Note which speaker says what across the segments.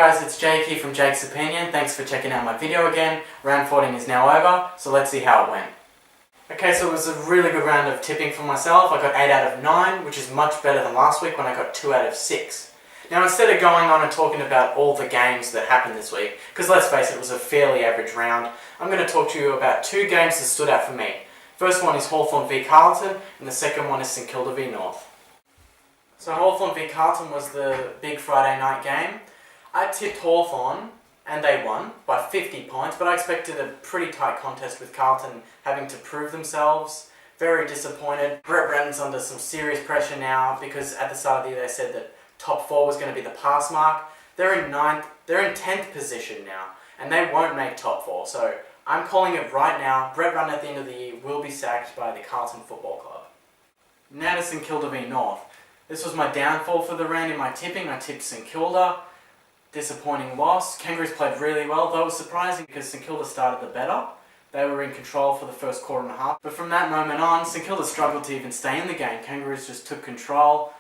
Speaker 1: guys, it's Jake here from Jake's Opinion. Thanks for checking out my video again. Round 14 is now over, so let's see how it went. Okay, so it was a really good round of tipping for myself. I got 8 out of 9, which is much better than last week when I got 2 out of 6. Now instead of going on and talking about all the games that happened this week, because let's face it, it was a fairly average round, I'm going to talk to you about 2 games that stood out for me. First one is Hawthorn v Carlton, and the second one is St Kilda v North. So Hawthorn v Carlton was the big Friday night game. I tipped Hawthorn, and they won by 50 points, but I expected a pretty tight contest with Carlton having to prove themselves. Very disappointed. Brett Brennan's under some serious pressure now because at the start of the year they said that top 4 was going to be the pass mark. They're in 10th position now, and they won't make top 4. So I'm calling it right now. Brett Brunn at the end of the year will be sacked by the Carlton Football Club. Now to St Kilda v North. This was my downfall for the round in my tipping. I tipped St Kilda. Disappointing loss. Kangaroos played really well, though it was surprising because St Kilda started the better. They were in control for the first quarter and a half. But from that moment on, St Kilda struggled to even stay in the game. Kangaroos just took control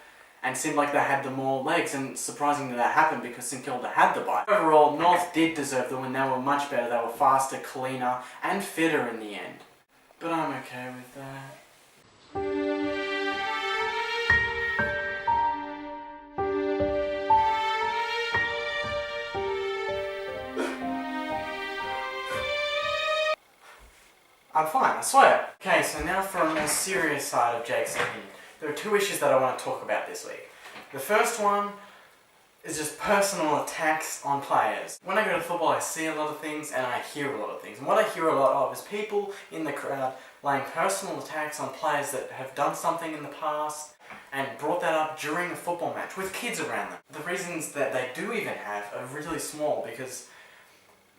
Speaker 1: and seemed like they had the more legs, and surprisingly that happened because St Kilda had the bite. Overall, North did deserve the win. They were much better. They were faster, cleaner and fitter in the end. But I'm okay with that. I'm fine, I swear. Okay, so now from the serious side of Jake's opinion. There are 2 issues that I want to talk about this week. The first one is just personal attacks on players. When I go to football, I see a lot of things and I hear a lot of things. And what I hear a lot of is people in the crowd laying personal attacks on players that have done something in the past and brought that up during a football match with kids around them. The reasons that they do even have are really small because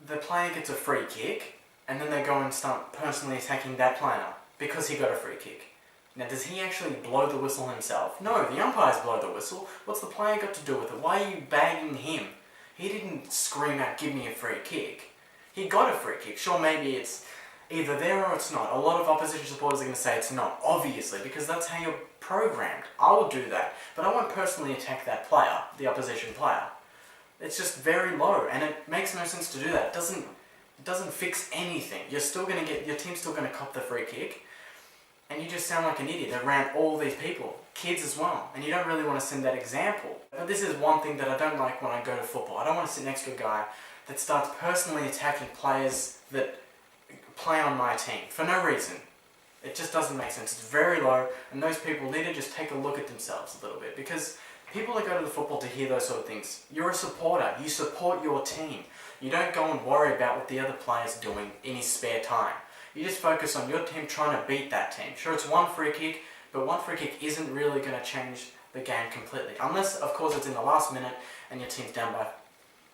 Speaker 1: the player gets a free kick and then they go and start personally attacking that player because he got a free kick. Now, does he actually blow the whistle himself? No, the umpires blow the whistle. What's the player got to do with it? Why are you bagging him? He didn't scream out, "Give me a free kick." He got a free kick. Sure, maybe it's either there or it's not. A lot of opposition supporters are going to say it's not, obviously, because that's how you're programmed. I will do that, but I won't personally attack that player, the opposition player. It's just very low, and it makes no sense to do that. It doesn't fix anything. Your team's still going to cop the free kick, and you just sound like an idiot around all these people, kids as well, and you don't really want to send that example. But this is one thing that I don't like when I go to football. I don't want to sit next to a guy that starts personally attacking players that play on my team for no reason. It just doesn't make sense. It's very low, and those people need to just take a look at themselves a little bit, because people that go to the football to hear those sort of things, you're a supporter. You support your team. You don't go and worry about what the other player's doing in his spare time. You just focus on your team trying to beat that team. Sure, it's one free kick, but one free kick isn't really going to change the game completely. Unless, of course, it's in the last minute and your team's down by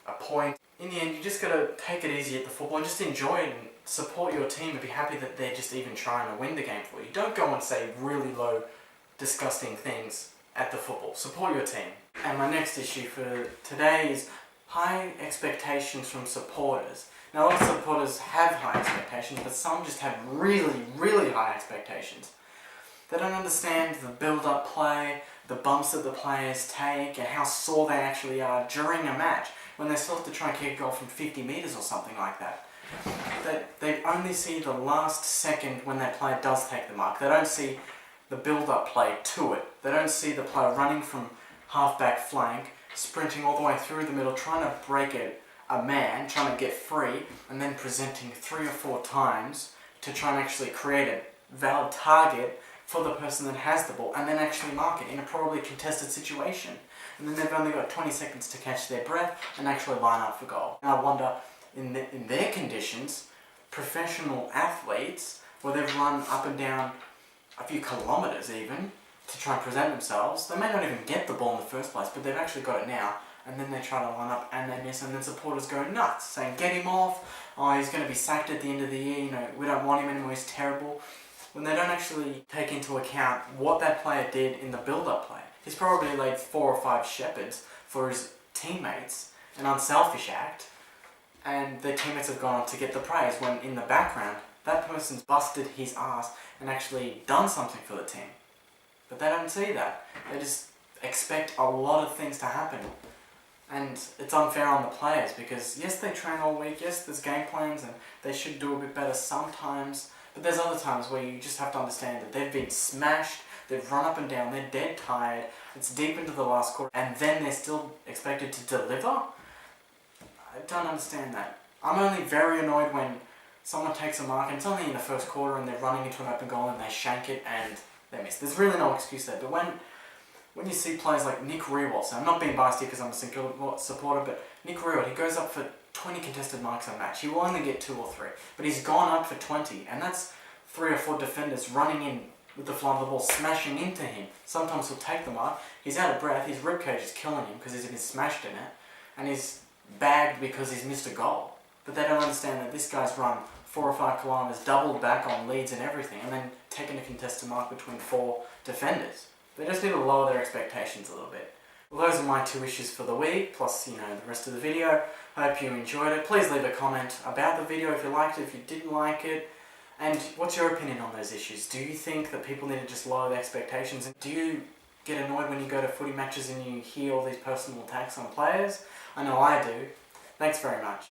Speaker 1: a point. In the end, you just got to take it easy at the football and just enjoy it and support your team and be happy that they're just even trying to win the game for you. Don't go and say really low, disgusting things at the football. Support your team. And my next issue for today is high expectations from supporters. Now, a lot of supporters have high expectations, but some just have really, really high expectations. They don't understand the build-up play, the bumps that the players take, and how sore they actually are during a match when they're supposed to try and kick a goal from 50 metres or something like that. They only see the last second when that player does take the mark. They don't see the build-up play to it. They don't see the player running from half-back flank, sprinting all the way through the middle, trying to break a man, trying to get free, and then presenting 3 or 4 times to try and actually create a valid target for the person that has the ball, and then actually mark it in a probably contested situation. And then they've only got 20 seconds to catch their breath and actually line up for goal. And I wonder, in their conditions, professional athletes, where they've run up and down a few kilometres even, to try and present themselves, they may not even get the ball in the first place, but they've actually got it now, and then they try to line up and they miss, and then supporters go nuts, saying, "Get him off, oh, he's going to be sacked at the end of the year, we don't want him anymore, he's terrible," when they don't actually take into account what that player did in the build-up play. He's probably laid 4 or 5 shepherds for his teammates, an unselfish act, and their teammates have gone on to get the praise, when in the background, that person's busted his ass and actually done something for the team. But they don't see that. They just expect a lot of things to happen. And it's unfair on the players because yes, they train all week, yes, there's game plans and they should do a bit better sometimes, but there's other times where you just have to understand that they've been smashed, they've run up and down, they're dead tired, it's deep into the last quarter, and then they're still expected to deliver? I don't understand that. I'm only very annoyed when someone takes a mark and it's only in the first quarter and they're running into an open goal and they shank it and they miss. There's really no excuse there, but when you see players like Nick Riewoldt, so I'm not being biased here because I'm a supporter, but Nick Riewoldt, he goes up for 20 contested marks a match. He will only get 2 or 3, but he's gone up for 20, and that's 3 or 4 defenders running in with the fly of the ball, smashing into him. Sometimes he'll take the mark, he's out of breath, his ribcage is killing him because he's been smashed in it, and he's bagged because he's missed a goal. But they don't understand that this guy's run 4 or 5 kilometres, doubled back on leads and everything, and then taken a contested mark between 4 defenders. They just need to lower their expectations a little bit. Well, those are my 2 issues for the week, plus, the rest of the video. I hope you enjoyed it. Please leave a comment about the video if you liked it, if you didn't like it. And what's your opinion on those issues? Do you think that people need to just lower their expectations? And do you get annoyed when you go to footy matches and you hear all these personal attacks on players? I know I do. Thanks very much.